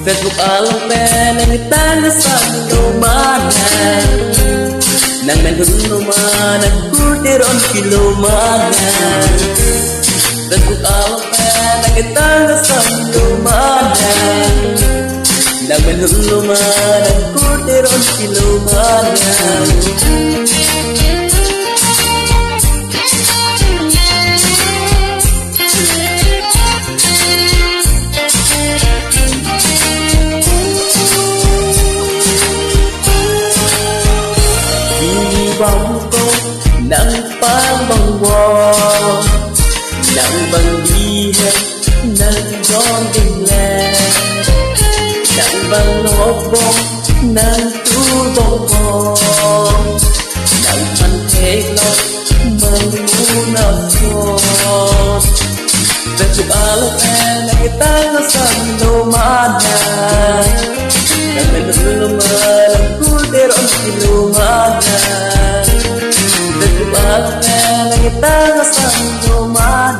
Facebook alam nangitana sa lumanan nang naguluman nagkurtiron kilumanan. Facebook alam nangitana sa lumanan nang naguluman nagkurtiron kilumanan. Bóng cô nắng phang bóng bò nắng bằng đi hết nắng gió đình lè nắng bằng lốp bóng nắng tu bóng bò nắng phân thế lọc mừng u nào xô về chụp alo này ta nó sẵn đồ mà nè nắng bên lũ mà nắng cu tê rõn kì lũ mà nè kita sanggup mana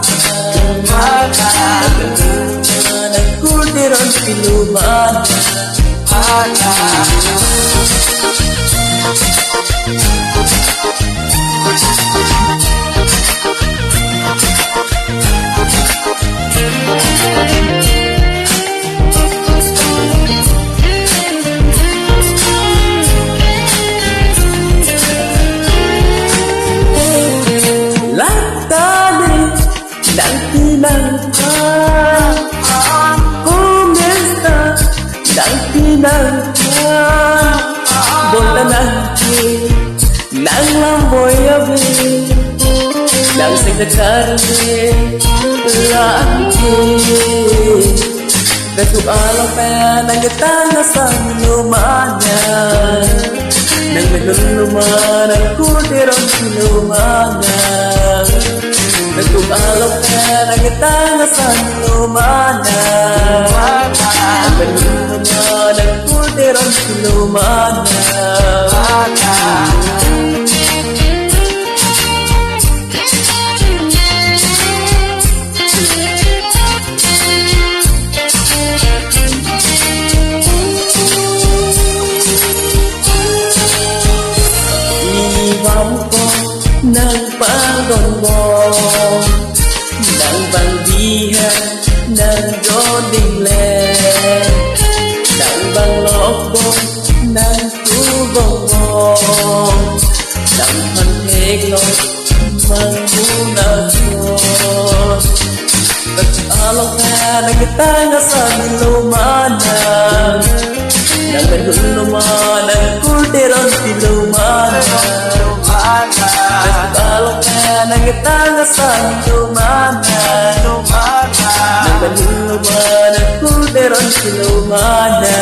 aku diron pilu mana bola nanti nang lamboya be nang sekarne lagi besok alam nang getana sanumana nang menulumana kudiron silumana besok alam nang getana sanumana menulumana kudiron silumana. Nang panggon mo nang bangdihan nang doding le nang banglokbong nang tubong mo nang panheglong mangunasyon nag-alok na nagtanga sa nilumanan nang naguluman nang kultiron tilumanan alok na nangitanga sa lumana nang manuluman ang kulderon silumana.